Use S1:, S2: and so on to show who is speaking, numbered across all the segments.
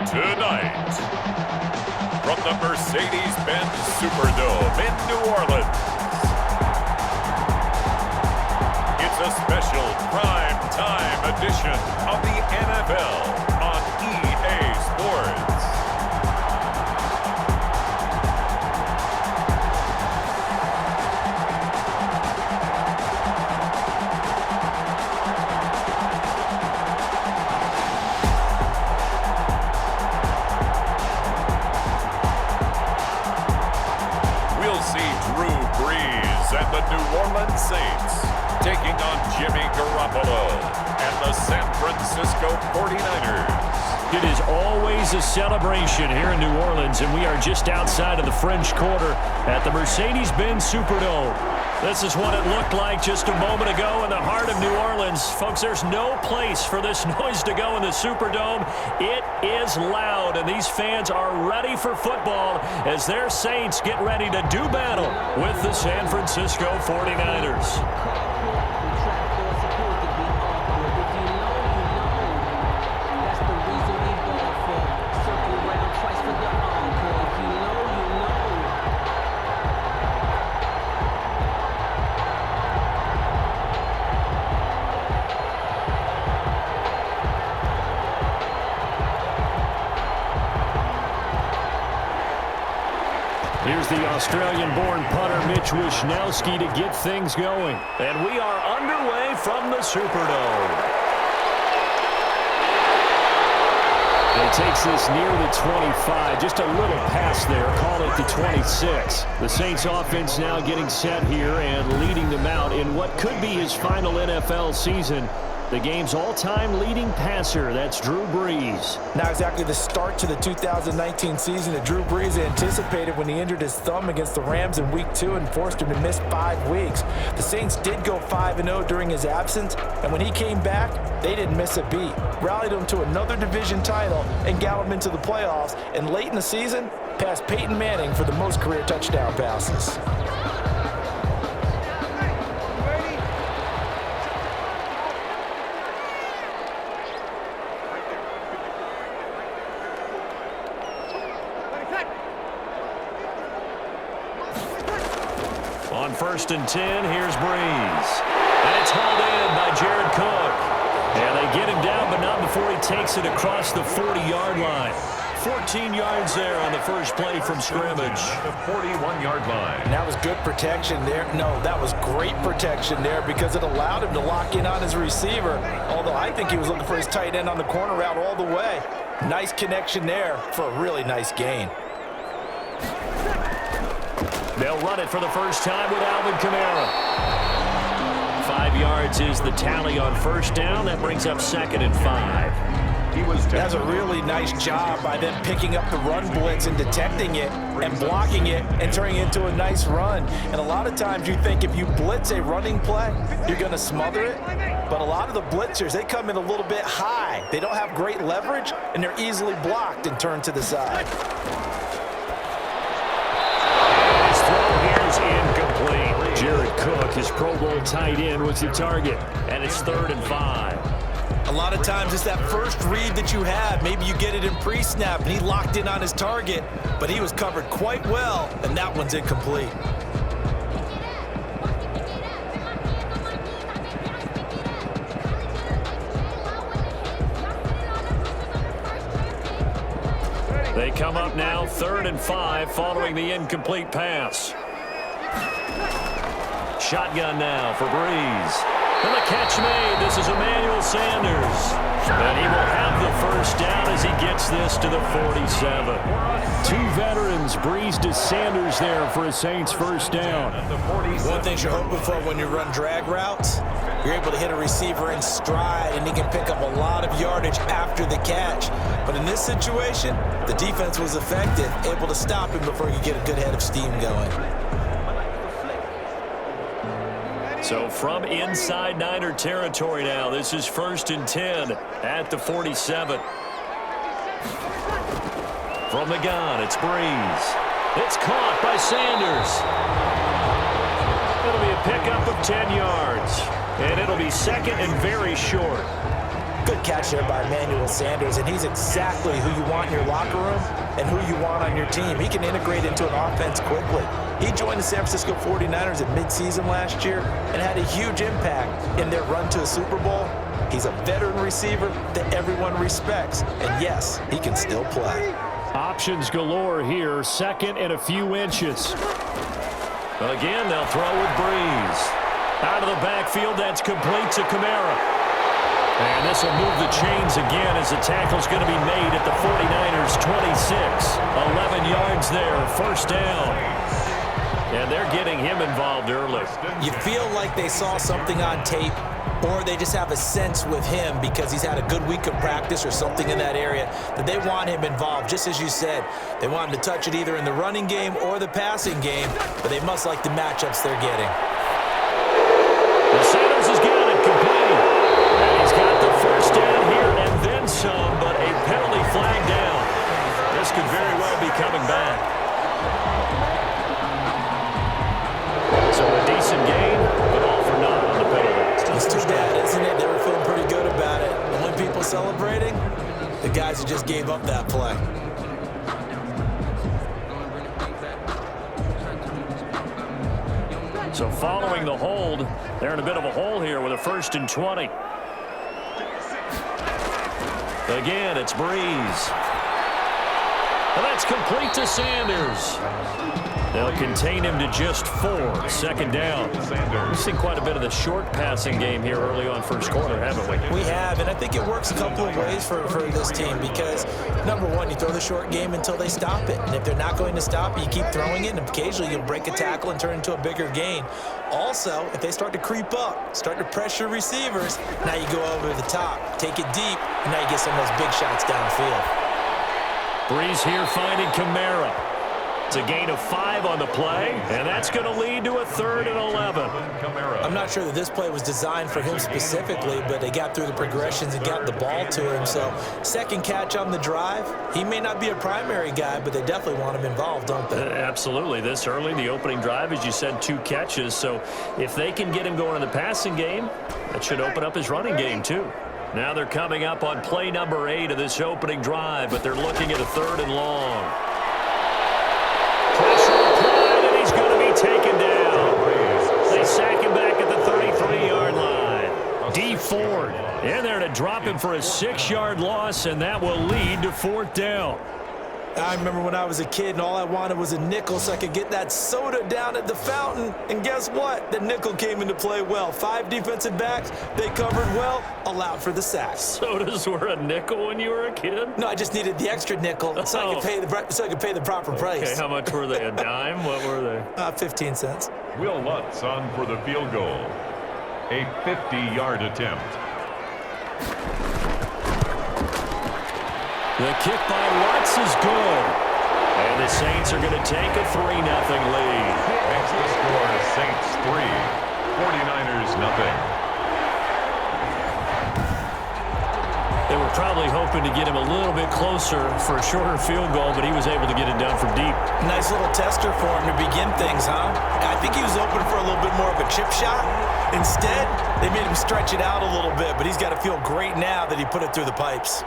S1: Tonight, from the Mercedes-Benz Superdome in New Orleans, it's a special prime time edition of the NFL on EA Sports. And the New Orleans Saints taking on Jimmy Garoppolo and the San Francisco 49ers.
S2: It is always a celebration here in New Orleans, and we are just outside of the French Quarter at the Mercedes-Benz Superdome. This is what it looked like just a moment ago in the heart of New Orleans. Folks, there's no place for this noise to go in the Superdome. It is loud, and these fans are ready for football as their Saints get ready to do battle with the San Francisco 49ers. Here's the Australian-born punter Mitch Wishnowsky to get things going. And we are underway from the Superdome. He takes this near the 25, just a little pass there, call it the 26. The Saints offense now getting set here and leading them out in what could be his final NFL season. The game's all-time leading passer, that's Drew Brees.
S3: Not exactly the start to the 2019 season that Drew Brees anticipated when he injured his thumb against the Rams in Week 2 and forced him to miss 5 weeks. The Saints did go 5-0 during his absence, and when he came back, they didn't miss a beat. Rallied him to another division title and got him into the playoffs, and late in the season, passed Peyton Manning for the most career touchdown passes.
S2: On 1st and 10, here's Brees. And it's hauled in by Jared Cook. And they get him down, but not before he takes it across the 40-yard line. 14 yards there on the first play from scrimmage.
S1: The 41-yard line.
S3: And that was good protection there. No, that was great protection there because it allowed him to lock in on his receiver. Although I think he was looking for his tight end on the corner route all the way. Nice connection there for a really nice gain.
S2: They'll run it for the first time with Alvin Kamara. 5 yards is the tally on first down. That brings up 2nd and 5.
S3: That's a really nice job by them picking up the run blitz and detecting it and blocking it and turning it into a nice run. And a lot of times you think if you blitz a running play, you're going to smother it. But a lot of the blitzers, they come in a little bit high. They don't have great leverage, and they're easily blocked and turned to the side.
S2: Incomplete. Jared Cook, his Pro Bowl tight end, was the target. And it's 3rd and 5.
S3: A lot of times it's that first read that you have. Maybe you get it in pre-snap, and he locked in on his target, but he was covered quite well, and that one's incomplete.
S2: They come up now 3rd and 5 following the incomplete pass. Shotgun now for Brees. And the catch made. This is Emmanuel Sanders. And he will have the first down as he gets this to the 47. 2 veterans, Brees to Sanders there for a Saints first down.
S3: One thing you're hoping for when you run drag routes, you're able to hit a receiver in stride, and he can pick up a lot of yardage after the catch. But in this situation, the defense was effective, able to stop him before he could get a good head of steam going.
S2: So from inside Niner territory now, this is 1st and 10 at the 47. From the gun, it's Brees. It's caught by Sanders. It'll be a pickup of 10 yards. And it'll be 2nd and very short.
S3: Good catch there by Emmanuel Sanders, and he's exactly who you want in your locker room and who you want on your team. He can integrate into an offense quickly. He joined the San Francisco 49ers at midseason last year and had a huge impact in their run to a Super Bowl. He's a veteran receiver that everyone respects, and yes, he can still play.
S2: Options galore here, second and a few inches. Again, they'll throw with Breeze. Out of the backfield, that's complete to Kamara. And this will move the chains again as the tackle's going to be made at the 49ers 26. 11 yards there, first down. And they're getting him involved early.
S3: You feel like they saw something on tape, or they just have a sense with him because he's had a good week of practice or something in that area that they want him involved. Just as you said, they want him to touch it either in the running game or the passing game, but they must like the matchups they're getting.
S2: Sanders has got it complete. And he's got the first down here and then some, but a penalty flag down. This could very well be coming back. So a decent game, but all for naught on the penalty.
S3: It's too bad, isn't it? They were feeling pretty good about it. The only people celebrating, the guys who just gave up that play.
S2: So following the hold, they're in a bit of a hole here with a 1st and 20. Again, it's Breeze. And that's complete to Sanders. They'll contain him to just 4. Second down. We've seen quite a bit of the short passing game here early on first quarter, haven't we?
S3: We have, and I think it works a couple of ways for this team because, number one, you throw the short game until they stop it. And if they're not going to stop it, you keep throwing it, and occasionally you'll break a tackle and turn it into a bigger gain. Also, if they start to creep up, start to pressure receivers, now you go over the top, take it deep, and now you get some of those big shots downfield.
S2: Breeze here finding Kamara. It's a gain of 5 on the play, and that's going to lead to a 3rd and 11.
S3: I'm not sure that this play was designed for him specifically, but they got through the progressions and got the ball to him. So, second catch on the drive. He may not be a primary guy, but they definitely want him involved, don't they?
S2: Absolutely. This early, the opening drive, as you said, 2 catches. So, if they can get him going in the passing game, that should open up his running game, too. Now they're coming up on play number 8 of this opening drive, but they're looking at a 3rd and long. Pressure applied, and he's going to be taken down. They sack him back at the 33-yard line. D. Ford in there to drop him for a 6-yard loss, and that will lead to 4th down.
S3: I remember when I was a kid and all I wanted was a nickel so I could get that soda down at the fountain. And guess what? The nickel came into play well. 5 defensive backs, they covered well, allowed for the sacks.
S2: Sodas were a nickel when you were a kid?
S3: No, I just needed the extra nickel so I could pay the proper price.
S2: Okay, how much were they? A dime? What were they?
S3: 15 cents.
S1: Will Lutz on for the field goal. A 50-yard attempt.
S2: The kick by Lutz is good. And the Saints are going to take a 3-0 lead.
S1: Makes the score Saints 3, 49ers nothing.
S2: They were probably hoping to get him a little bit closer for a shorter field goal, but he was able to get it done from deep.
S3: Nice little tester for him to begin things, huh? I think he was open for a little bit more of a chip shot. Instead, they made him stretch it out a little bit, but he's got to feel great now that he put it through the pipes.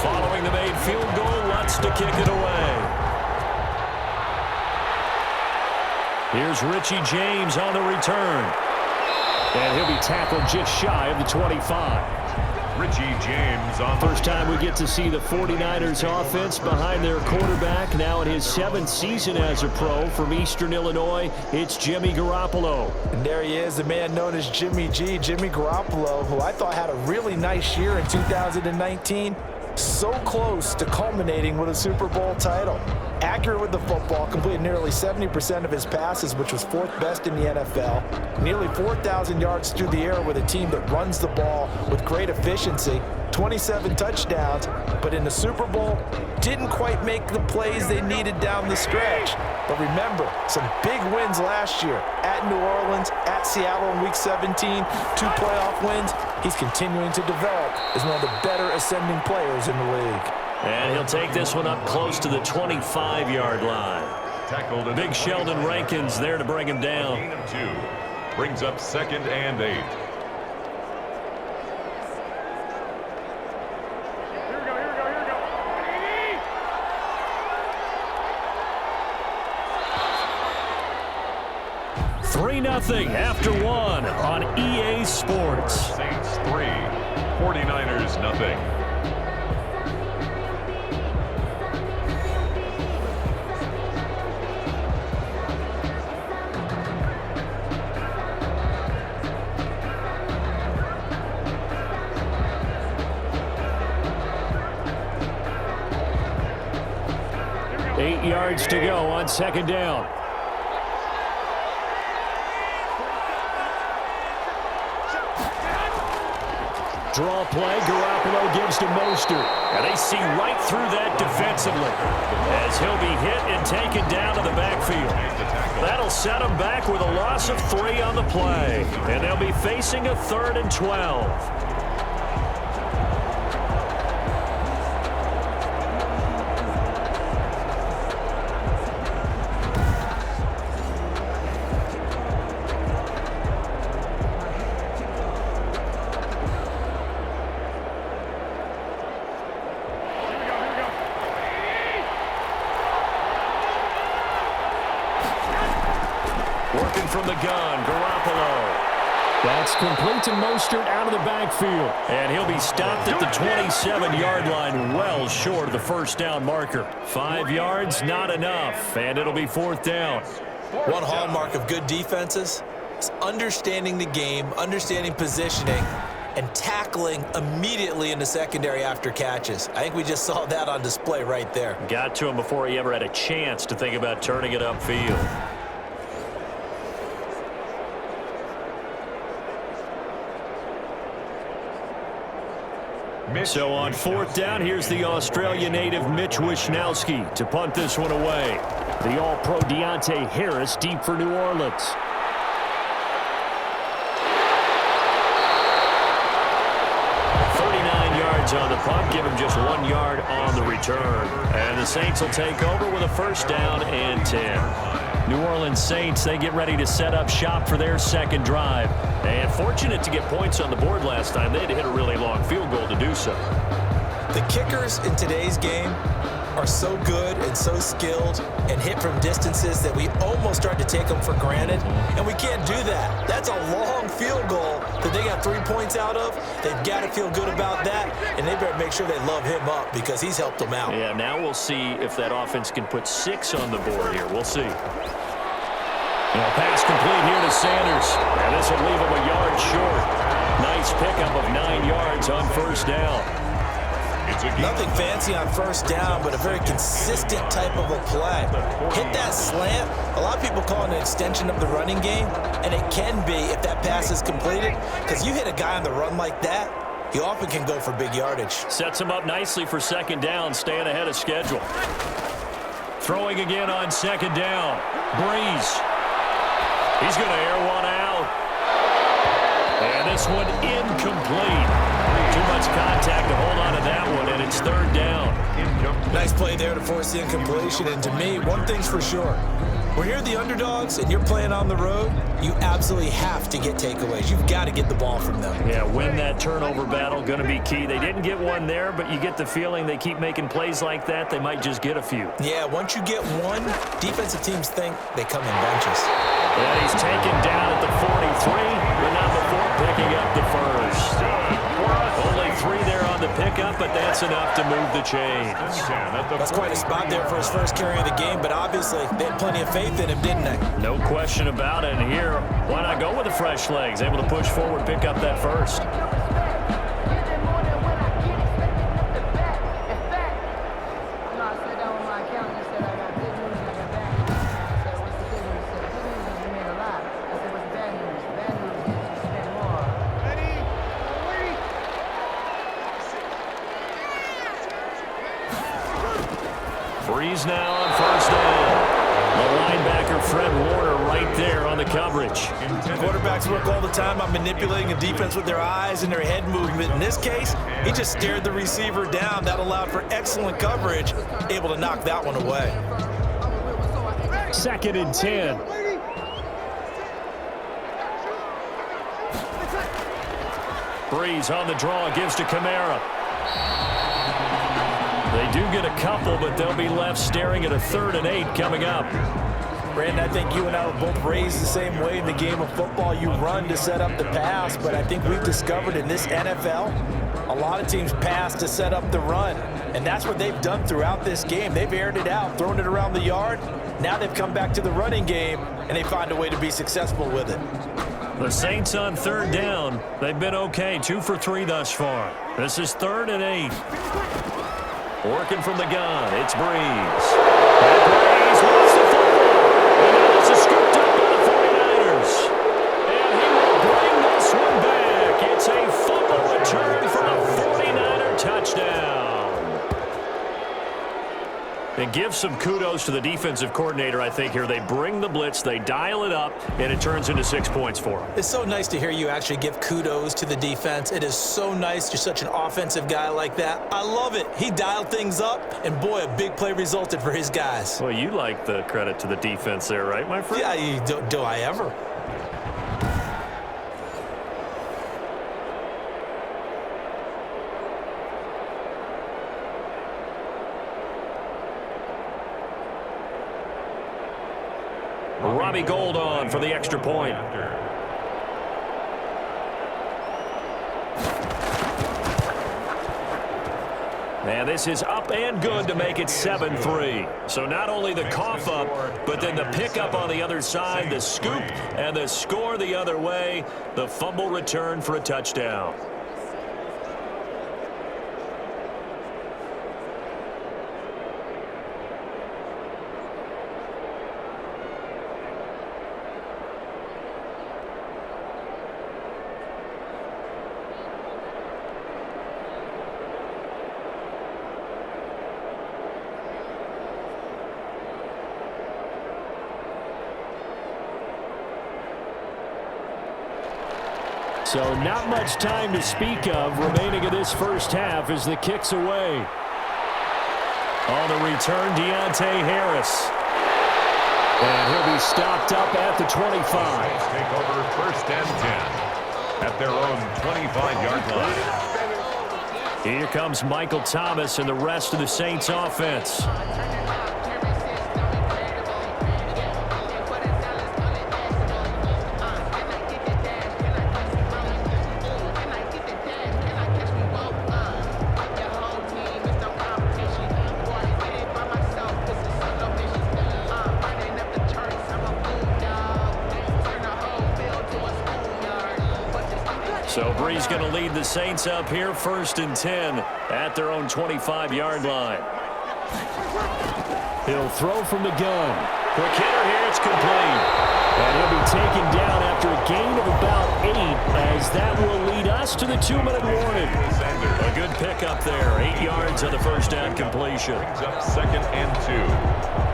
S2: Following the made field goal, Lutz to kick it away. Here's Richie James on the return. And he'll be tackled just shy of the 25.
S1: Richie James on the
S2: First time we get to see the 49ers offense behind their quarterback. Now in his 7th season as a pro from Eastern Illinois, it's Jimmy Garoppolo.
S3: And there he is, the man known as Jimmy G, Jimmy Garoppolo, who I thought had a really nice year in 2019. So close to culminating with a Super Bowl title. Accurate with the football, completed nearly 70% of his passes, which was 4th best in the NFL. Nearly 4,000 yards through the air with a team that runs the ball with great efficiency. 27 touchdowns, but in the Super Bowl, didn't quite make the plays they needed down the stretch. But remember, some big wins last year at New Orleans, at Seattle in Week 17, 2 playoff wins. He's continuing to develop as one of the better ascending players in the league.
S2: And he'll take this one up close to the 25-yard line. Big Sheldon Rankins there to bring him down.
S1: Gain of 2. Brings up 2nd and 8.
S4: Here we go.
S2: 3-0 after 1 on EA Sports.
S1: Saints 3, 49ers 0.
S2: Eight yards to go on 2nd down. Draw play, Garoppolo gives to Mostert. And they see right through that defensively as he'll be hit and taken down to the backfield. That'll set him back with a loss of 3 on the play. And they'll be facing a 3rd and 12. Working from the gun, Garoppolo. That's complete to Mostert out of the backfield. And he'll be stopped at the 27-yard line, well short of the 1st down marker. 5 yards, not enough, and it'll be 4th down.
S3: One hallmark of good defenses is understanding the game, understanding positioning, and tackling immediately in the secondary after catches. I think we just saw that on display right there.
S2: Got to him before he ever had a chance to think about turning it upfield. So on 4th down, here's the Australia native Mitch Wishnowsky to punt this one away. The All-Pro Deontay Harris deep for New Orleans. On the punt, give him just 1 yard on the return. And the Saints will take over with a 1st down and 10. New Orleans Saints, they get ready to set up shop for their 2nd drive. And fortunate to get points on the board last time. They had to hit a really long field goal to do so.
S3: The kickers in today's game are so good and so skilled and hit from distances that we almost start to take them for granted, and we can't do that. That's a long field goal that they got 3 points out of. They've got to feel good about that, and they better make sure they love him up because he's helped them out.
S2: Yeah, now we'll see if that offense can put 6 on the board here. We'll see. Pass complete here to Sanders, and this will leave him a yard short. Nice pickup of 9 yards on 1st down.
S3: Nothing fancy on 1st down, but a very consistent type of a play. Hit that slant. A lot of people call it an extension of the running game, and it can be if that pass is completed, because you hit a guy on the run like that, he often can go for big yardage.
S2: Sets him up nicely for 2nd down, staying ahead of schedule. Throwing again on 2nd down. Breeze. He's going to air one out. And this one incomplete. Too much contact to hold on to that one, and it's 3rd down.
S3: Nice play there to force the incompletion. And to me, one thing's for sure. When you're the underdogs and you're playing on the road, you absolutely have to get takeaways. You've got to get the ball from them.
S2: Yeah, win that turnover battle, going to be key. They didn't get one there, but you get the feeling they keep making plays like that, they might just get a few.
S3: Yeah, once you get one, defensive teams think they come in bunches.
S2: And he's taken down at the 43, but not before picking up the 1st. Only 3 there on the pickup, but that's enough to move the chains.
S3: That's quite a spot there for his first carry of the game, but obviously they had plenty of faith in him, didn't they?
S2: No question about it. And here, why not go with the fresh legs? Able to push forward, pick up that 1st. Breeze now on 1st down. linebacker Fred Warner right there on the coverage.
S3: Quarterbacks work all the time on manipulating a defense with their eyes and their head movement. In this case, he just stared the receiver down. That allowed for excellent coverage, able to knock that one away.
S2: 2nd and 10. Breeze on the draw, gives to Kamara. They do get a couple, but they'll be left staring at a 3rd and 8 coming up.
S3: Brandon, I think you and I were both raised the same way in the game of football. You run to set up the pass, but I think we've discovered in this NFL, a lot of teams pass to set up the run, and that's what they've done throughout this game. They've aired it out, thrown it around the yard. Now they've come back to the running game, and they find a way to be successful with it.
S2: The Saints on 3rd down. They've been okay, 2 for 3 thus far. This is 3rd and 8. Working from the gun, it's Breeze. And Breeze wants the football. And now this is scooped up by the 49ers. And he will bring this one back. It's a fumble return for a 49er touchdown. And give some kudos to the defensive coordinator, I think, here. They bring the blitz, they dial it up, and it turns into 6 points for them.
S3: It's so nice to hear you actually give kudos to the defense. It is so nice. You're such an offensive guy like that. I love it. He dialed things up, and boy, a big play resulted for his guys.
S2: Well, you like the credit to the defense there, right, my friend?
S3: Yeah, do I ever?
S2: Robbie Gould on for the extra point. And this is up and good to make it 7-3. So not only the cough up, but then the pickup on the other side, the scoop, and the score the other way. The fumble return for a touchdown. So not much time to speak of remaining in this first half as the kick's away. On the return, Deontay Harris. And he'll be stopped up at the 25.
S1: Take over 1st and 10 at their own 25-yard line.
S2: Here comes Michael Thomas and the rest of the Saints offense. So Breeze going to lead the Saints up here, 1st and 10 at their own 25-yard line. He'll throw from the gun. Quick hitter here, it's complete. And he'll be taken down after a gain of about 8, as that will lead us to the 2-minute warning. A good pickup there, 8 yards on the first down completion.
S1: Brings up 2nd and 2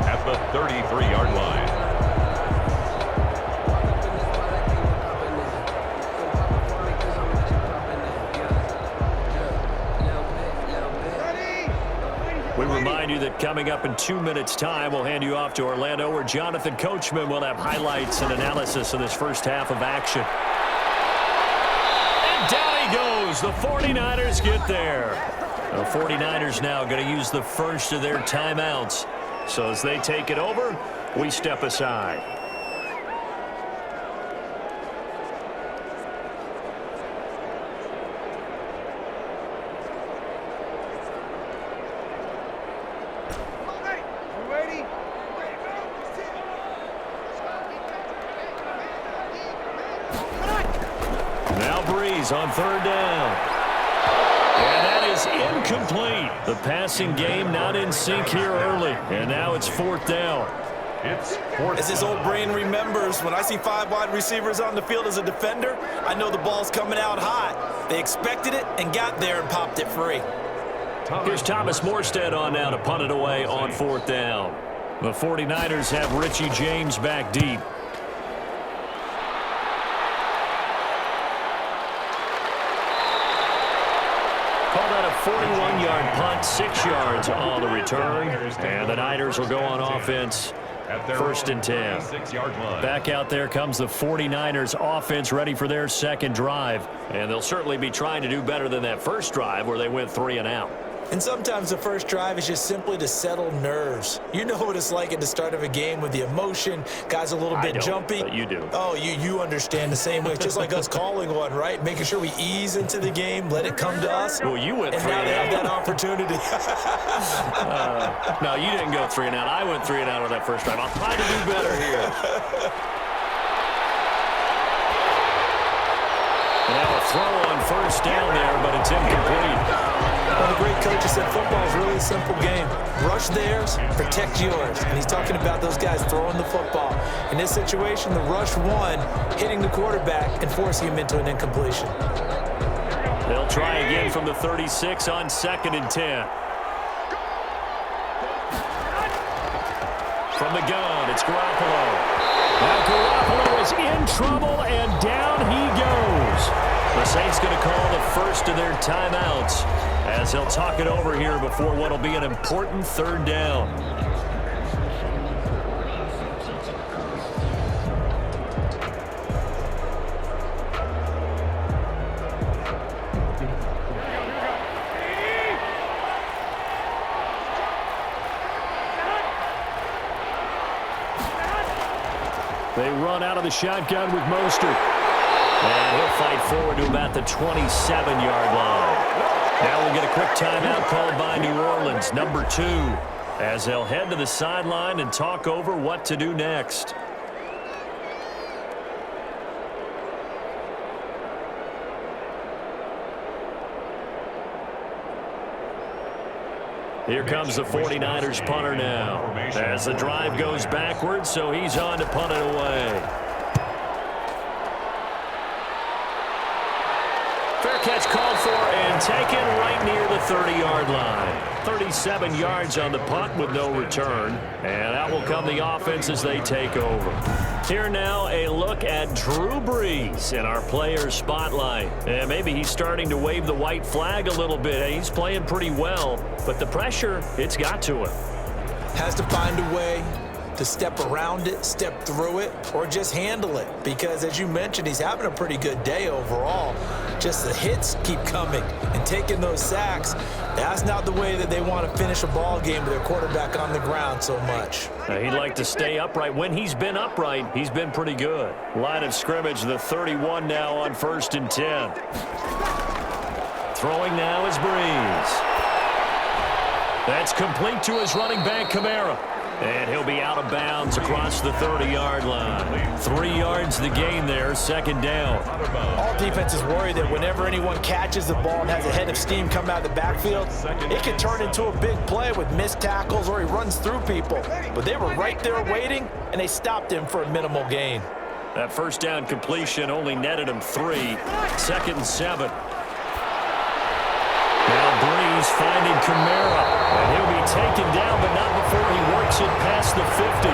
S1: at the 33-yard line.
S2: We remind you that coming up in 2 minutes' time, we'll hand you off to Orlando, where Jonathan Coachman will have highlights and analysis of this first half of action. And down he goes. The 49ers get there. The 49ers now going to use the first of their timeouts. So as they take it over, we step aside. On 3rd down. And that is incomplete. The passing game not in sync here early. And now it's 4th down.
S1: It's 4th.
S3: As his old brain remembers, when I see 5 wide receivers on the field as a defender, I know the ball's coming out hot. They expected it and got there and popped it free.
S2: Here's Thomas Morstead on now to punt it away on 4th down. The 49ers have Richie James back deep. Call that a 41-yard punt, 6 yards on the return. And the Niners will go on offense. First and 10. Back out there comes the 49ers offense ready for their second drive. And they'll certainly be trying to do better than that first drive where they went 3 and out.
S3: And sometimes the first drive is just simply to settle nerves. You know what it's like at the start of a game with the emotion. Guys a little bit jumpy.
S2: But you do.
S3: Oh, you understand the same way. It's just like us calling one, right? Making sure we ease into the game, let it come to us.
S2: Well, you went 3
S3: and now
S2: and
S3: they have
S2: out.
S3: that opportunity.
S2: No, you didn't go 3 and out. I went 3 and out on that first drive. I'll try to do better here. Now a throw on first down there, but it's incomplete.
S3: Well, the great coach said football is really a simple game. Rush theirs, protect yours. And he's talking about those guys throwing the football. In this situation, the rush one, hitting the quarterback and forcing him into an incompletion.
S2: They'll try again from the 36 on 2nd and 10. From the gun, it's Garoppolo. Now Garoppolo is in trouble, and down he goes. The Saints going to call the first of their timeouts as they'll talk it over here before what will be an important 3rd down. They run out of the shotgun with Mostert. And he'll fight forward to about the 27-yard line. Now we'll get a quick timeout called by New Orleans, number 2, as they'll head to the sideline and talk over what to do next. Here comes the 49ers punter now, as the drive goes backwards, so he's on to punt it away. Fair catch called for and taken right near the 30-yard line. 37 yards on the punt with no return. And out will come the offense as they take over. Here now, a look at Drew Brees in our player spotlight. And maybe he's starting to wave the white flag a little bit. He's playing pretty well, but the pressure, it's got to him.
S3: Has to find a way to step around it, step through it, or just handle it. Because as you mentioned, he's having a pretty good day overall. Just the hits keep coming and taking those sacks. That's not the way that they want to finish a ball game with their quarterback on the ground so much.
S2: He'd like to stay upright. When he's been upright, he's been pretty good. Line of scrimmage, the 31 now on 1st and 10. Throwing now is Brees. That's complete to his running back, Kamara. And he'll be out of bounds across the 30-yard line. 3 yards the gain there, 2nd down.
S3: All defenses worry that whenever anyone catches the ball and has a head of steam come out of the backfield, it can turn into a big play with missed tackles or he runs through people. But they were right there waiting, and they stopped him for a minimal gain.
S2: That first down completion only netted him 3. 2nd and 7. Now Brees finding Kamara, and he'll be taken down, but not before he works it past the 50.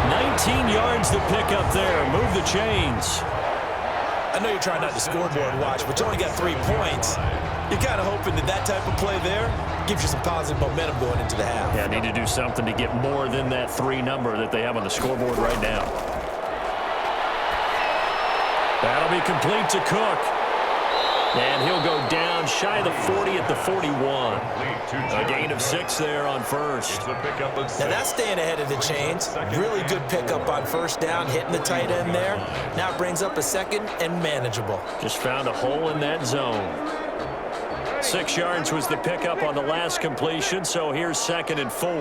S2: 19 yards the pickup there. Move the chains.
S3: I know you're trying not to scoreboard watch, but you only got 3 points. You're kind of hoping that that type of play there gives you some positive momentum going into the half.
S2: Yeah, need to do something to get more than that 3 number that they have on the scoreboard right now. That'll be complete to Cook. And he'll go down shy of the 40 at the 41. A gain of 6 there on first.
S3: Now that's staying ahead of the chains. Really good pickup on first down, hitting the tight end there. Now it brings up a 2nd and manageable.
S2: Just found a hole in that zone. 6 yards was the pickup on the last completion, so here's 2nd and 4.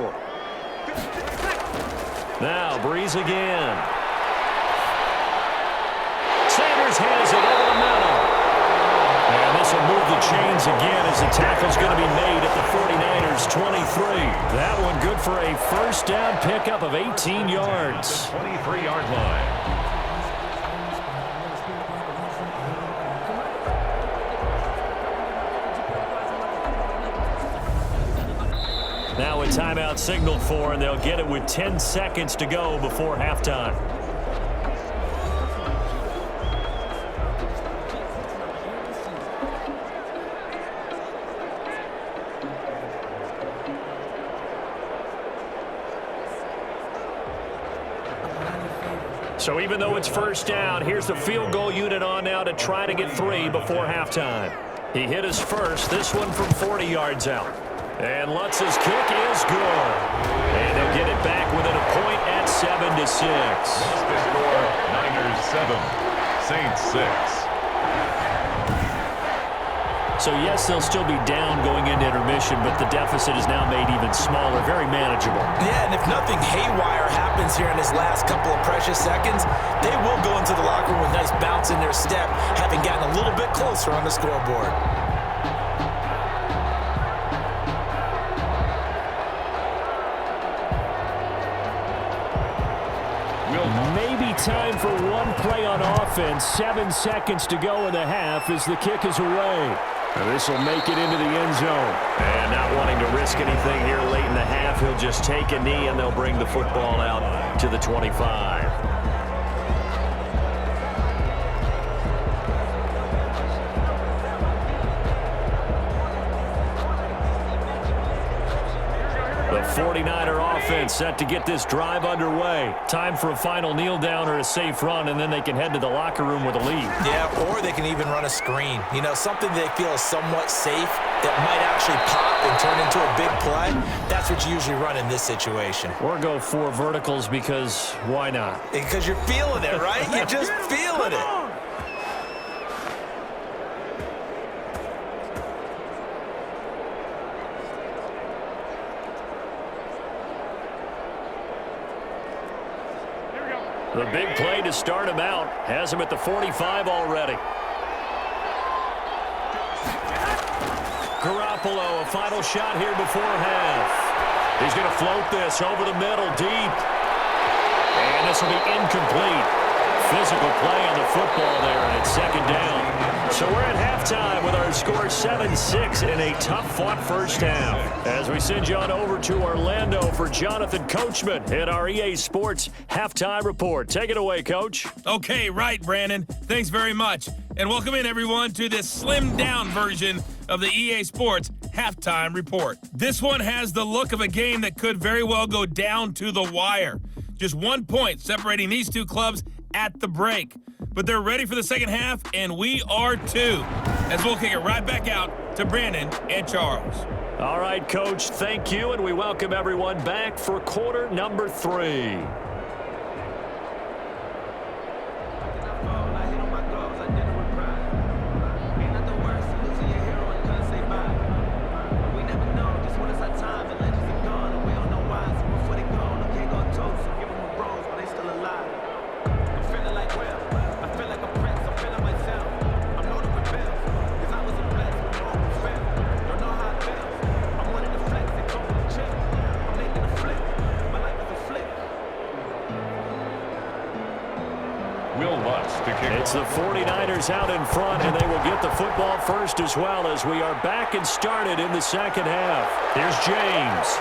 S2: Now Brees again. Sanders has it over the middle. And this will move the chains again as the tackle's going to be made at the 49ers 23. That one good for a first down pickup of 18 yards.
S1: 23-yard line.
S2: Now a timeout signaled for, and they'll get it with 10 seconds to go before halftime. So even though it's first down, here's the field goal unit on now to try to get 3 before halftime. He hit his first, this one from 40 yards out. And Lutz's kick is good. And they'll get it back within a point at 7-6.
S1: The score, Niners 7, Saints 6.
S2: So, yes, they'll still be down going into intermission, but the deficit is now made even smaller, very manageable.
S3: Yeah, and if nothing haywire happens here in his last couple of precious seconds, they will go into the locker room with a nice bounce in their step, having gotten a little bit closer on the scoreboard.
S2: Maybe time for one play on offense. 7 seconds to go in the half as the kick is away. This will make it into the end zone. And not wanting to risk anything here late in the half, he'll just take a knee and they'll bring the football out to the 25. The 49er offense set to get this drive underway. Time for a final kneel down or a safe run, and then they can head to the locker room with a lead.
S3: Yeah, or they can even run a screen. You know, something they feel is somewhat safe that might actually pop and turn into a big play. That's what you usually run in this situation.
S2: Or go 4 verticals because why not?
S3: Because you're feeling it, right? You're just feeling it.
S2: The big play to start him out. Has him at the 45 already. Garoppolo, a final shot here before half. He's going to float this over the middle, deep. And this will be incomplete. Physical play on the football there, and it's second down. So we're at halftime with our score 7-6 in a tough-fought first half. As we send you on over to Orlando for Jonathan Coachman in our EA Sports Halftime Report. Take it away, Coach.
S4: Okay, right, Brandon. Thanks very much. And welcome in, everyone, to this slimmed-down version of the EA Sports Halftime Report. This one has the look of a game that could very well go down to the wire. Just 1 point separating these two clubs at the break. But they're ready for the second half, and we are too. As we'll kick it right back out to Brandon and Charles.
S2: All right, Coach, thank you, and we welcome everyone back for quarter number 3. It's the 49ers out in front, and they will get the football first as well as we are back and started in the second half. Here's James.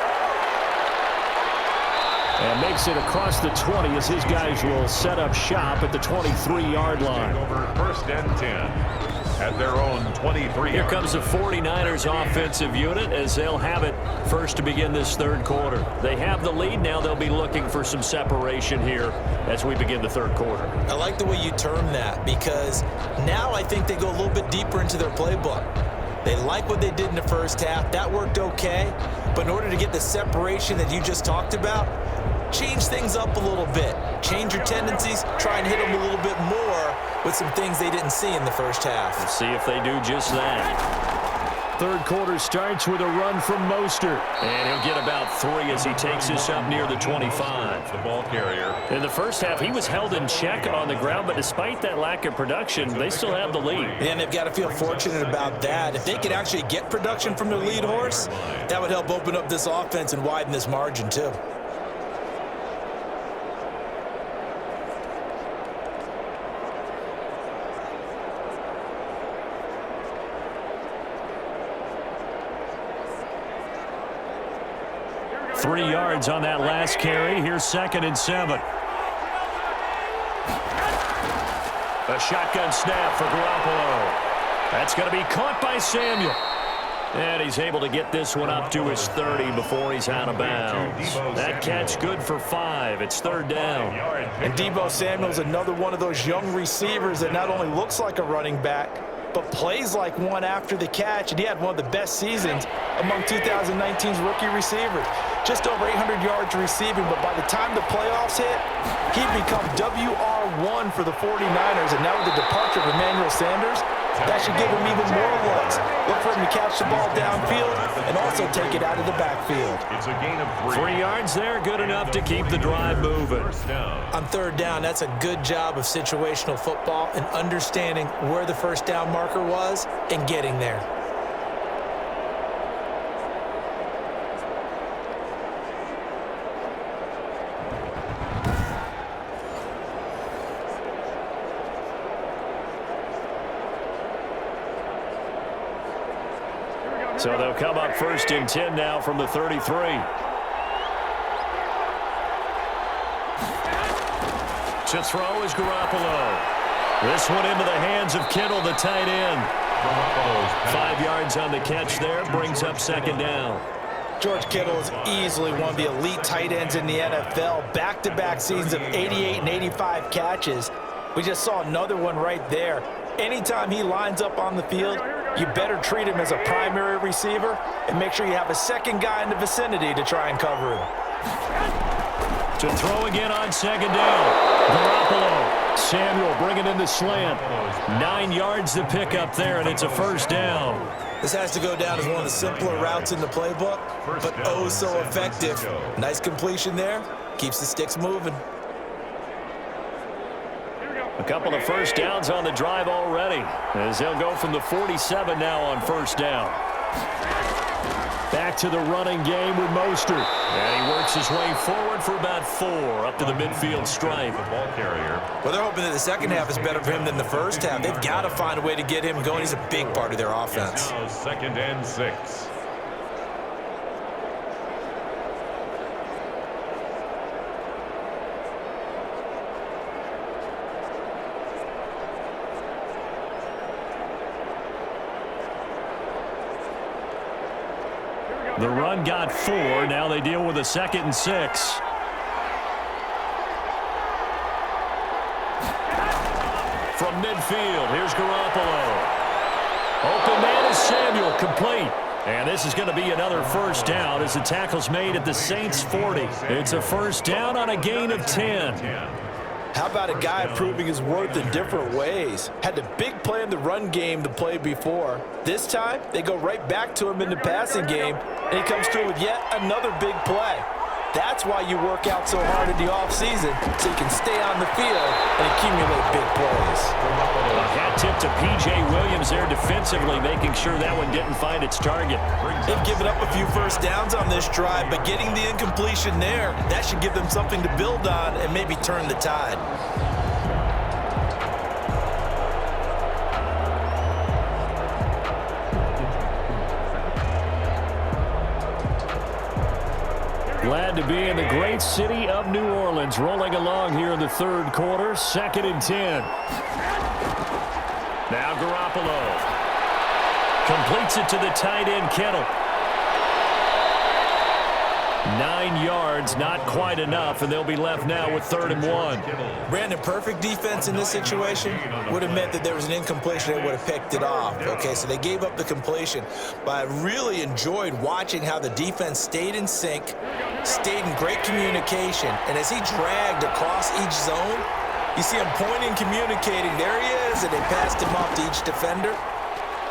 S2: And makes it across the 20 as his guys will set up shop at the 23-yard line.
S1: Over first and 10 at their own 23.
S2: Here comes the 49ers offensive unit as they'll have it first to begin this third quarter. They have the lead. Now they'll be looking for some separation here as we begin the third quarter.
S3: I like the way you term that because now I think they go a little bit deeper into their playbook. They like what they did in the first half. That worked okay. But in order to get the separation that you just talked about, change things up a little bit. Change your tendencies. Try and hit them a little bit more with some things they didn't see in the first half.
S2: Let's see if they do just that. Third quarter starts with a run from Mostert. And he'll get about 3 as he takes this up near the 25.
S1: The ball carrier.
S2: In the first half, he was held in check on the ground, but despite that lack of production, they still have the lead.
S3: And they've got to feel fortunate about that. If they could actually get production from their lead horse, that would help open up this offense and widen this margin too.
S2: 3 yards on that last carry. Here's 2nd and 7. A shotgun snap for Garoppolo. That's going to be caught by Samuel. And he's able to get this one up to his 30 before he's out of bounds. That catch good for 5. It's 3rd down.
S3: And Deebo Samuel's another one of those young receivers that not only looks like a running back, but plays like one after the catch. And he had one of the best seasons among 2019's rookie receivers. Just over 800 yards receiving, but by the time the playoffs hit, he'd become WR1 for the 49ers. And now with the departure of Emmanuel Sanders, that should give him even more looks. Look for him to catch the ball downfield and also take it out of the backfield.
S1: It's a gain of
S2: 3 yards there, good enough to keep the drive moving.
S3: On 3rd down, that's a good job of situational football and understanding where the 1st down marker was and getting there.
S2: So they'll come up 1st and 10 now from the 33. To throw is Garoppolo. This one into the hands of Kittle, the tight end. 5 yards on the catch there, brings up 2nd down.
S3: George Kittle is easily one of the elite tight ends in the NFL. Back-to-back seasons of 88 and 85 catches. We just saw another one right there. Anytime he lines up on the field, you better treat him as a primary receiver and make sure you have a second guy in the vicinity to try and cover him.
S2: To throw again on 2nd down. Garoppolo. Samuel bringing in the slant. 9 yards to pick up there, and it's a 1st down.
S3: This has to go down as one of the simpler routes in the playbook, but oh so effective. Nice completion there. Keeps the sticks moving.
S2: A couple of 1st downs on the drive already, as they'll go from the 47 now on 1st down. Back to the running game with Mostert. And he works his way forward for about 4 up to the midfield stripe.
S1: ball carrier.
S3: Well, they're hoping that the second half is better for him than the first half. They've got to find a way to get him going. He's a big part of their offense.
S1: Now 2nd and 6.
S2: The run got 4. Now they deal with a 2nd and 6. From midfield, here's Garoppolo. Open man is Samuel, complete. And this is going to be another 1st down as the tackle's made at the Saints' 40. It's a 1st down on a gain of 10.
S3: How about a guy proving his worth in different ways? Had a big play in the run game to play before. This time, they go right back to him in the passing game, and he comes through with yet another big play. That's why you work out so hard in the offseason, so you can stay on the field and accumulate big plays.
S2: A hat tip to P.J. Williams there defensively, making sure that one didn't find its target.
S3: They've given up a few 1st downs on this drive, but getting the incompletion there, that should give them something to build on and maybe turn the tide.
S2: Glad to be in the great city of New Orleans, rolling along here in the 3rd quarter, 2nd and 10. Now Garoppolo completes it to the tight end, Kittle. 9 yards, not quite enough, and they'll be left now with 3rd and 1.
S3: Brandon, perfect defense in this situation would have meant that there was an incompletion. They would have picked it off. Okay, so they gave up the completion. But I really enjoyed watching how the defense stayed in sync, stayed in great communication, and as he dragged across each zone, you see him pointing, communicating. There he is, and they passed him off to each defender.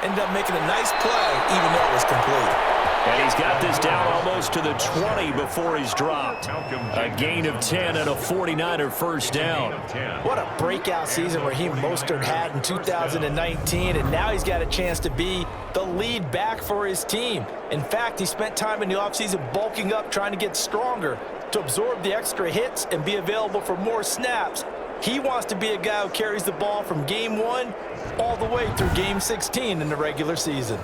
S3: Ended up making a nice play, even though it was complete.
S2: And he's got this down almost to the 20 before he's dropped. A gain of 10 and a 49er 1st down.
S3: What a breakout season Raheem Mostert had in 2019, and now he's got a chance to be the lead back for his team. In fact, he spent time in the offseason bulking up, trying to get stronger to absorb the extra hits and be available for more snaps. He wants to be a guy who carries the ball from game 1 all the way through game 16 in the regular season.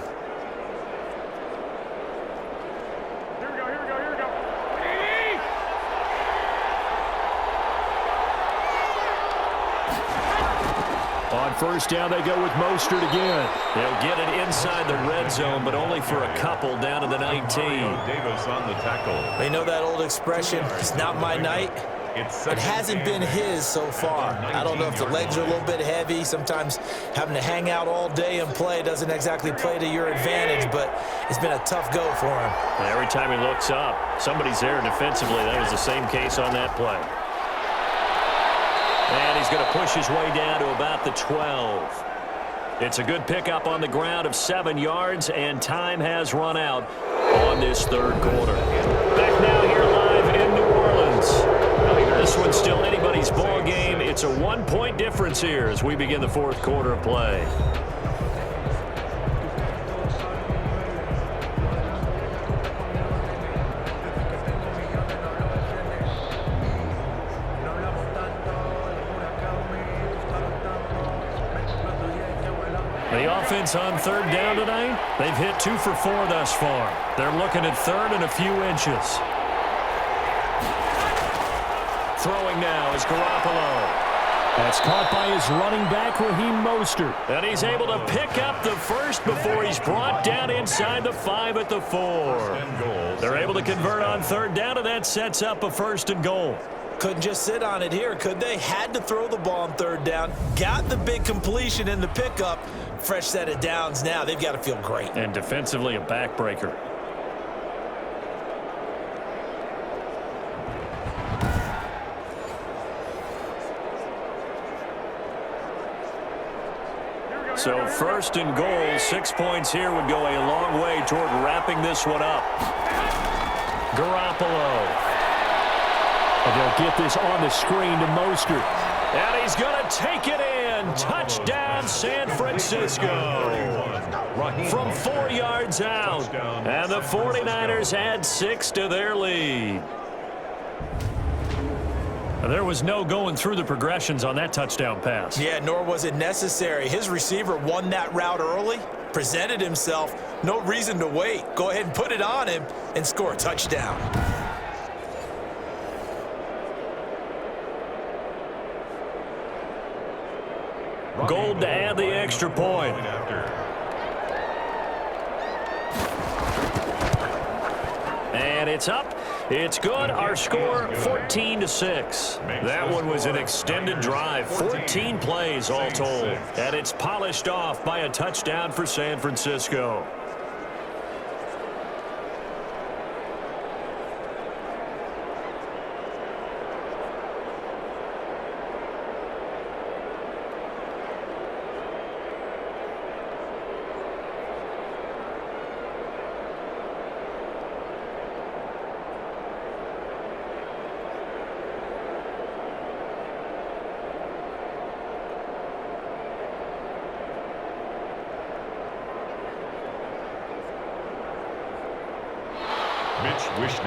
S2: first down, they go with Mostert again. They'll get it inside the red zone, but only for a couple down to the 19.
S1: Davis on the tackle.
S3: They know that old expression, it's not my night. It hasn't been his so far. I don't know if the legs are a little bit heavy. Sometimes having to hang out all day and play doesn't exactly play to your advantage, but it's been a tough go for him.
S2: And every time he looks up, somebody's there defensively. That was the same case on that play. And he's going to push his way down to about the 12. It's a good pickup on the ground of 7 yards, and time has run out on this third quarter. Back now here live in New Orleans. This one's still anybody's ball game. It's a 1-point difference here as we begin the fourth quarter of play. The offense on third down tonight, they've hit 2 for 4 thus far. They're looking at third and a few inches. Throwing now is Garoppolo. That's caught by his running back, Raheem Mostert. And he's able to pick up the first before he's brought down inside the 5 at the 4. They're able to convert on third down, and that sets up a 1st and goal.
S3: Couldn't just sit on it here, could they? Had to throw the ball on third down. Got the big completion in the pickup. Fresh set of downs now. They've got to feel great.
S2: And defensively, a backbreaker. So 1st and goal, 6 points here would go a long way toward wrapping this one up. Garoppolo. And they'll get this on the screen to Mostert. And he's going to take it in. Touchdown, San Francisco. From 4 yards out. And the 49ers add 6 to their lead. There was no going through the progressions on that touchdown pass.
S3: Yeah, nor was it necessary. His receiver won that route early, presented himself. No reason to wait. Go ahead and put it on him and score a touchdown.
S2: Gold to add the extra point. And it's up. It's good. Our score, 14-6. That one was an extended drive. 14 plays all told. And it's polished off by a touchdown for San Francisco.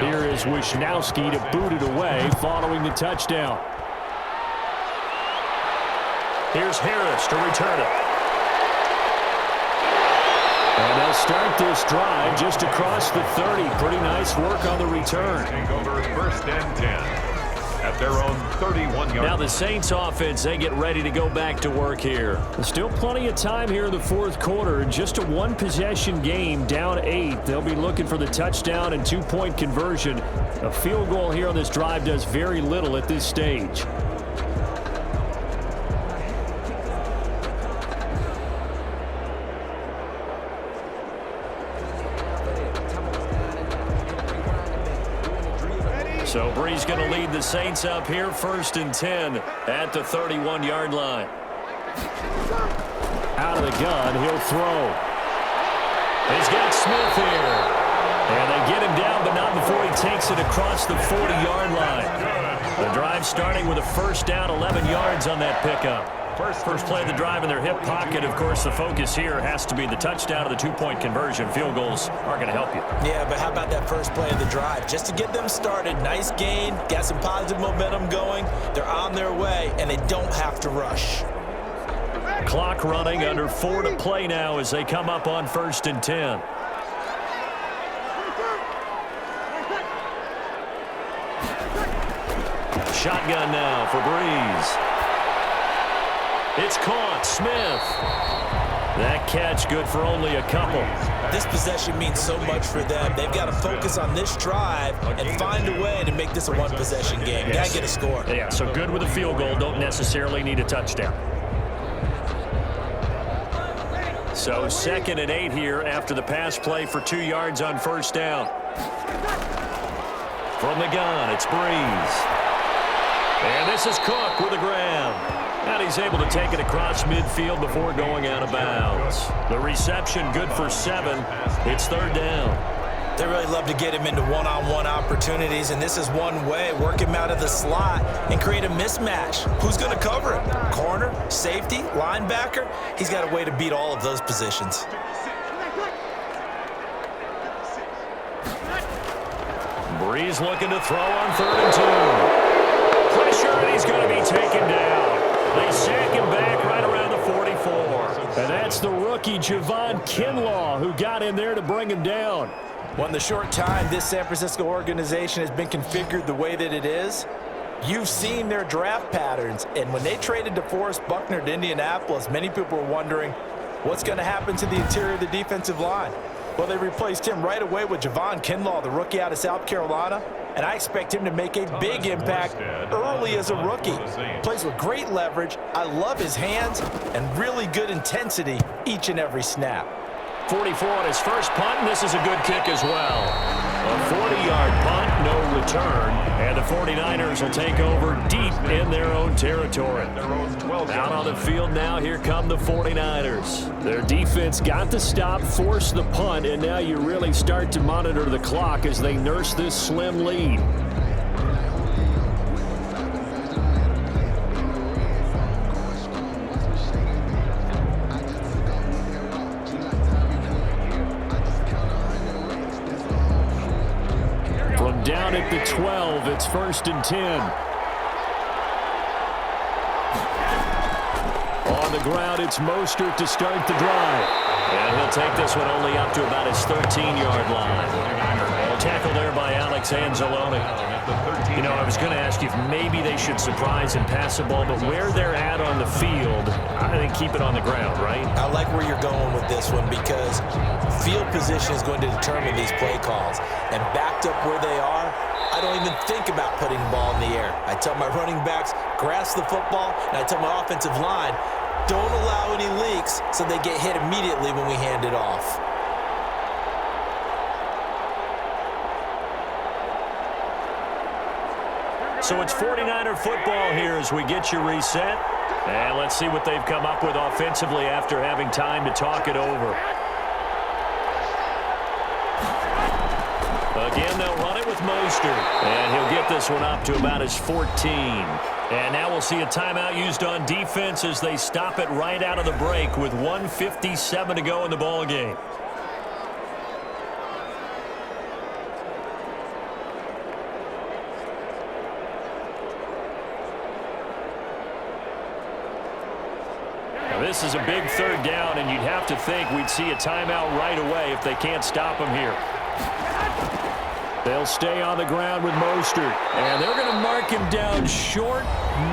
S2: Here is Wishnowski to boot it away following the touchdown. Here's Harris to return it. And they'll start this drive just across the 30. Pretty nice work on the return.
S1: Take over 1st and 10 at their own 31-yard.
S2: Now the Saints offense, they get ready to go back to work here. There's still plenty of time here in the fourth quarter. Just a 1-possession game, down 8. They'll be looking for the touchdown and 2-point conversion. A field goal here on this drive does very little at this stage. So Bree's going to lead the Saints up here, 1st and 10 at the 31-yard line. Out of the gun, he'll throw. He's got Smith here. And they get him down, but not before he takes it across the 40-yard line. The drive starting with a 1st down, 11 yards on that pickup. First play of the drive in their hip pocket. Of course, the focus here has to be the touchdown of the 2-point conversion. Field goals aren't going to help you.
S3: Yeah, but how about that first play of the drive? Just to get them started. Nice gain, got some positive momentum going. They're on their way, and they don't have to rush.
S2: Clock running, under 4 to play now as they come up on 1st and 10. Shotgun now for Breeze. It's caught. Smith. That catch good for only a couple.
S3: This possession means so much for them. They've got to focus on this drive and find a way to make this a one-possession game. Got to get a score.
S2: Yeah, so good with a field goal. Don't necessarily need a touchdown. So 2nd and 8 here after the pass play for 2 yards on first down. From the gun, it's Breeze. And this is Cook with the grab. And he's able to take it across midfield before going out of bounds. The reception good for 7. It's 3rd down.
S3: They really love to get him into one-on-one opportunities, and this is one way. Work him out of the slot and create a mismatch. Who's going to cover him? Corner, safety, linebacker? He's got a way to beat all of those positions.
S2: Breeze looking to throw on 3rd and 2. Pressure, and he's going to be taken down. They sack him back right around the 44. And that's the rookie, Javon Kinlaw, who got in there to bring him down.
S3: Well, in the short time this San Francisco organization has been configured the way that it is, you've seen their draft patterns. And when they traded DeForest Buckner to Indianapolis, many people were wondering what's going to happen to the interior of the defensive line. Well, they replaced him right away with Javon Kinlaw, the rookie out of South Carolina. And I expect him to make a big impact early as a rookie. Plays with great leverage. I love his hands and really good intensity each and every snap.
S2: 44 on his first punt, and this is a good kick as well. A 40-yard punt, no return, and the 49ers will take over deep in their own territory. Out on the field now, here come the 49ers. Their defense got the stop, forced the punt, and now you really start to monitor the clock as they nurse this slim lead. Down at the 12, it's 1st and 10. On the ground, it's Mostert to start the drive. And he'll take this one only up to about his 13-yard line. Tackle there by Alex Anzalone. You know, I was going to ask you if maybe they should surprise and pass the ball, but where they're at on the field, I think keep it on the ground, right?
S3: I like where you're going with this one because field position is going to determine these play calls. And backed up where they are, I don't even think about putting the ball in the air. I tell my running backs, grasp the football, and I tell my offensive line, don't allow any leaks so they get hit immediately when we hand it off.
S2: So it's 49er football here as we get you reset. And let's see what they've come up with offensively after having time to talk it over. Again, they'll run it with Mostert. And he'll get this one up to about his 14. And now we'll see a timeout used on defense as they stop it right out of the break with 1:57 to go in the ball game. This is a big 3rd down, and you'd have to think we'd see a timeout right away if they can't stop him here. They'll stay on the ground with Mostert, and they're going to mark him down short,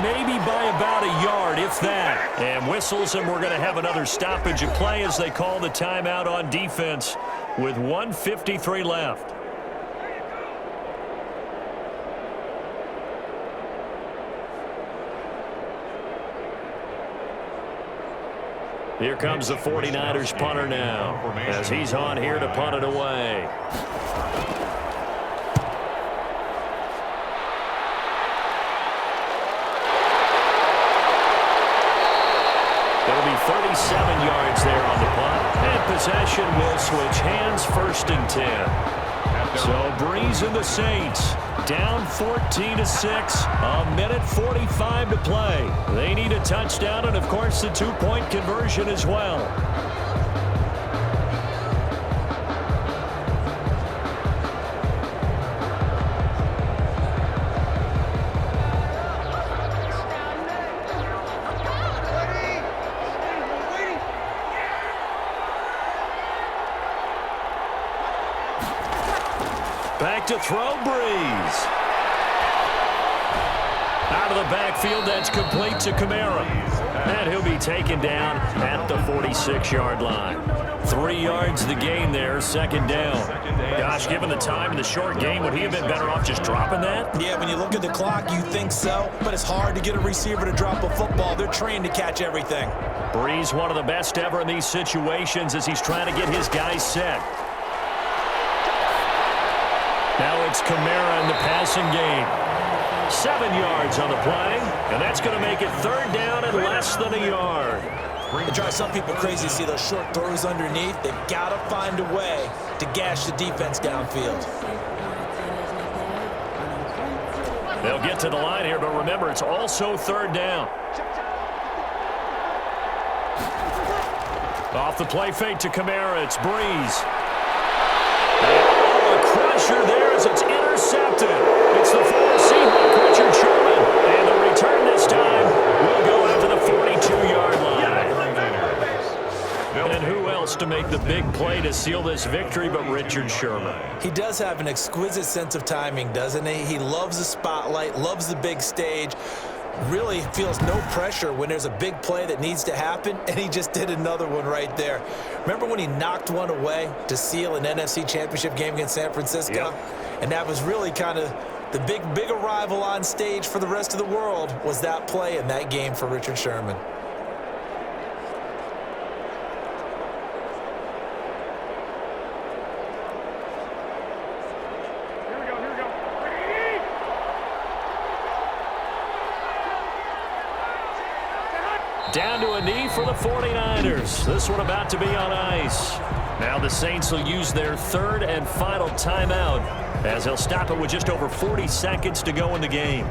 S2: maybe by about a yard, if that. And whistles, and we're going to have another stoppage of play as they call the timeout on defense with 1:53 left. Here comes the 49ers punter now as he's on here to punt it away. There'll be 37 yards there on the punt, and possession will switch hands, 1st and 10. So Breeze and the Saints down 14-6, a minute 45 to play. They need a touchdown and, of course, the 2-point conversion as well. Back to throw, Breeze. Out of the backfield, that's complete to Kamara. And he'll be taken down at the 46-yard line. 3 yards the gain there, second down. Gosh, given the time in the short game, would he have been better off just dropping that?
S3: Yeah, when you look at the clock, you think so, but it's hard to get a receiver to drop a football. They're trained to catch everything.
S2: Breeze, one of the best ever in these situations as he's trying to get his guys set. Now it's Kamara in the passing game. 7 yards on the play, and that's going to make it third down and less than a yard.
S3: It drives some people crazy to see those short throws underneath. They've got to find a way to gash the defense downfield.
S2: They'll get to the line here, but remember, it's also third down. Off the play fake to Kamara, it's Breeze. Oh, a crusher there as it's intercepted. It's the former Seahawk, Richard Sherman. And the return this time will go out to the 42-yard line. And who else to make the big play to seal this victory but Richard Sherman?
S3: He does have an exquisite sense of timing, doesn't he? He loves the spotlight, loves the big stage. Really feels no pressure when there's a big play that needs to happen, and he just did another one right there. Remember when he knocked one away to seal an NFC Championship game against San Francisco?
S2: Yep.
S3: And that was really kind of the big arrival on stage for the rest of the world was that play in that game for Richard Sherman.
S2: Down to a knee for the 49ers. This one about to be on ice. Now the Saints will use their third and final timeout as they'll stop it with just over 40 seconds to go in the game.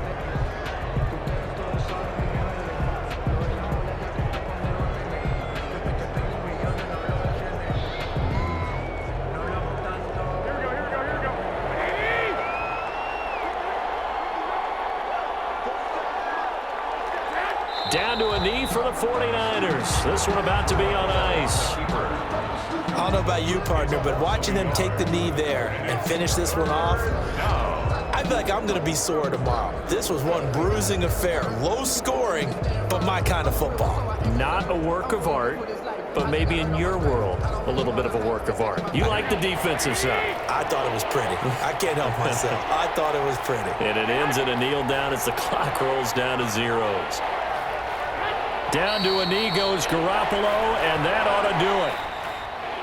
S2: Down to a knee for the 49ers. This one about to be on ice.
S3: I don't know about you, partner, but watching them take the knee there and finish this one off, I feel like I'm going to be sore tomorrow. This was one bruising affair. Low scoring, but my kind of football.
S2: Not a work of art, but maybe in your world, a little bit of a work of art. You like the defensive side.
S3: I thought it was pretty. I can't help myself. I thought it was pretty.
S2: And it ends in a kneel down as the clock rolls down to zeros. Down to a knee goes Garoppolo, and that ought to do it.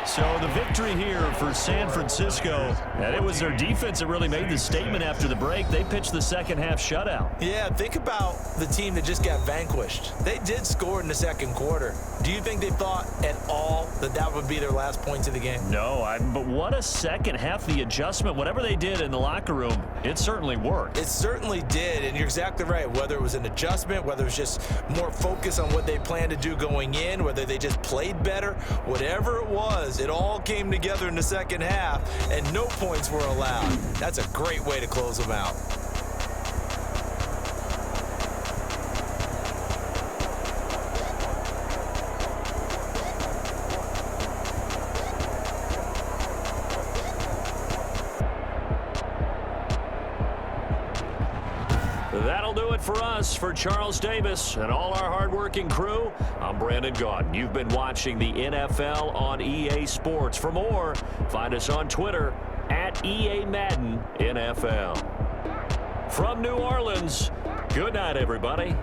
S2: So the victory here for San Francisco, and it was their defense that really made the statement after the break. They pitched the second half shutout.
S3: Yeah, think about the team that just got vanquished. They did score in the second quarter. Do you think they thought at all that that would be their last points of the game?
S2: No, but what a second half. The adjustment, whatever they did in the locker room, it certainly worked.
S3: It certainly did, and you're exactly right. Whether it was an adjustment, whether it was just more focus on what they planned to do going in, whether they just played better, whatever it was, it all came together in the second half, and no points were allowed. That's a great way to close them out.
S2: That'll do it for us. For Charles Davis and all our hardworking crew, I'm Brandon Gaudin. You've been watching the NFL on EA Sports. For more, find us on Twitter at EA Madden NFL. From New Orleans, good night, everybody.